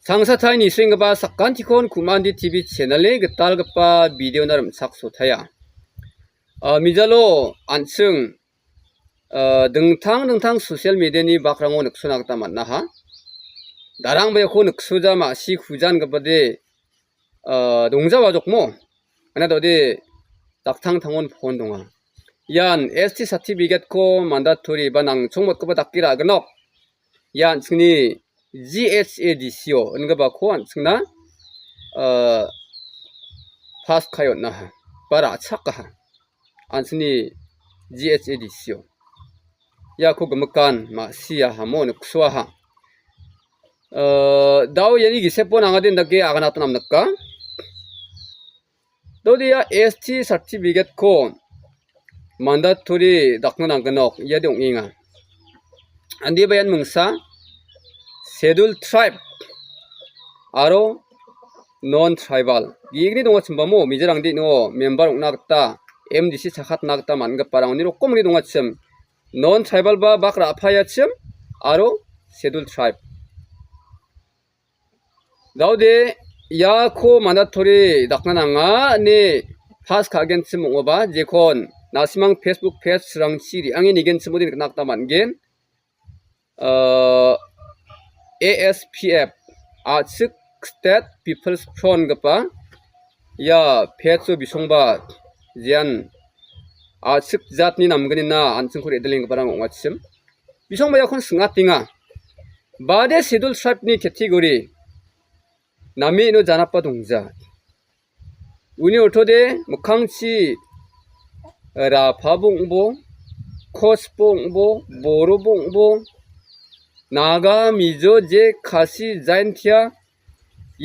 상사타이 니스윙가바 sakkantikon kumandi TV 채널에 그딸가빠 비디오 나름 sak소타야 미잘로 안층 등탕 소셜 미디어니 바크랑오 늑수나갔다 만나하 나랑 베코 늑수자 마시 후잔 가바데 농자 와족모 하나 더디 딱탕탕원 폰동아 얀 ST 사티비겟코 만다토리 바낭 총못 거바 닥기라 그nok 얀 승니 GHADCO 은가 바코 안승나 파스카요나 바라 착가 안승니 GHADCO 야코 금간 마시야 하모는 쿠스와하 다오 예니 기세포 나가된 다게 아가나타 남나까 도디야 ST 서티피케트 코 만다토리 dakna nangkanok yadong inga andi bayan mungsa scheduled tribe aro non tribal igni donga chimbamo mijarangdi no member ongnatta MDC chakhat nagta manga parangni rokomni donga chim non tribal ba bakra aphaya chim aro scheduled tribe daude 야코 만다토리 dakna nanga ni pass kagen chim ongba jekon 나시망 페이스북 페이스랑 시리 angin igen chimodin nakta mangen ASPF Achik State People's Front gapa ya phecho bisongba jian Achik jatni namganina anchungkhor edeling parang ongachim bisongba yakon singatinga bade schedule tribe ni category nami no janapa dongja uni orthode mukhangchi 라파봉보, 코스봉보, 보로봉보, 나가 미조제 카시 자인티아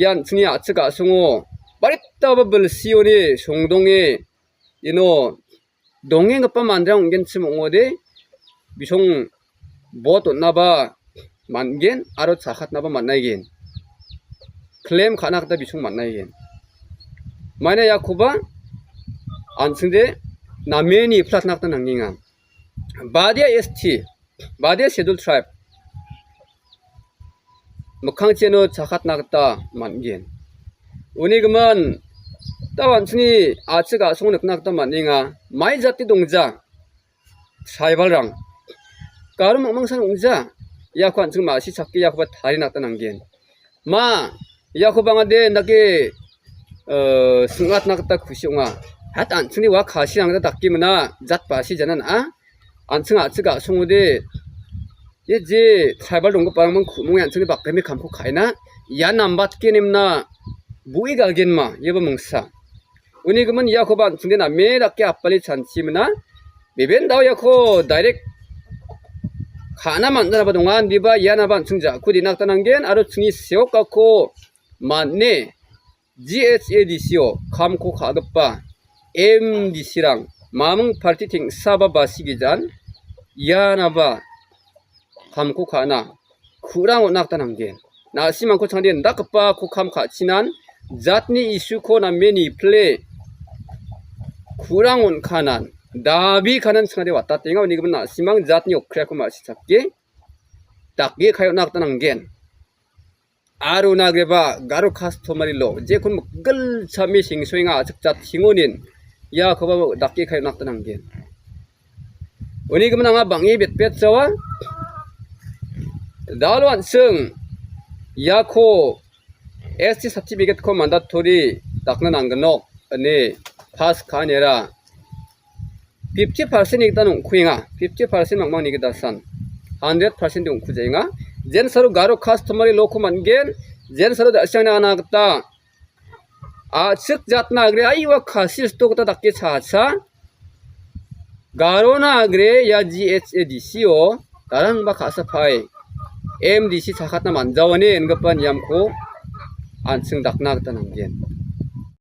얀층이 아츠가 송오 마리따바블 시오니 송동에 이노 동행 급바 만장 옹겐치 몽오데 미송 보도 나바 만겐 아로 차캇 나바 만나이겐 클레임 가나다 미송 만나이겐 마네 야코바 안층데 나메니 플랫 낙다 낭긴가 바디아 ST 바디아 scheduled tribe 무캉체노 차캇 낙다 만겐 우니 그만 따완츠니 아츠가 송늑 낙다 만닝아 마이 자티 동자 트라이벌랑 까르 망망산 옹자 야관 지금 마시 잡기 야코바 다리 낙다 낭겐 마 야코방아데 나게 승앗 낙다 구시옹아 hat anchungni wa khasi angda dakimna jat pasi janan anchung achiga songode ye je tribal dongko parang khumung anchungni bakkemi khamko khaina ya nambat kenemna bui galgenma yeba mungsa uni gumun yakho ba anchungni na me dakke appali chanchimna beben daw yakho direct khana mandana ba dongan diba yana ba anchungja khudi naktanangen aro chungni seok kakko manne GHADCO khamko khagpa MDC랑 마뭉 파티팅 사바바 시기잔 야나바 감코 가나 쿠랑 낙다난게 나시만코 창된 낙바 코캄 가치난 zatni isu ko na meni play kurangon kanan dabi kanan chngade watta tenga ni gubna simang zatni okra ko ma sichakge takge khayo naktanangen aru nagreba garu customary lo je kun gal chami singsoinga achakjat hingonin 야 거봐 닭게 카이 낙다난 게 오니 그만 아마 방이 betbet 자와 달완 승 야코 ST 서티피케트 코 만다토리 닭는 안 그노 아니 파스 카네라 50% 이기다 농쿠잉아 50% 망망 이기다 산 100% 농쿠제잉아 젠 서로 가로 카스터머리 로코 만겐 젠 서로 다시나 나갔다 Achik jatna agre aiwa khasis tokta dakke chacha garona agre ya GHADCO darang ba khasa phai MDC chakhatna manjawani engapan yamko anching dakna gta nanggen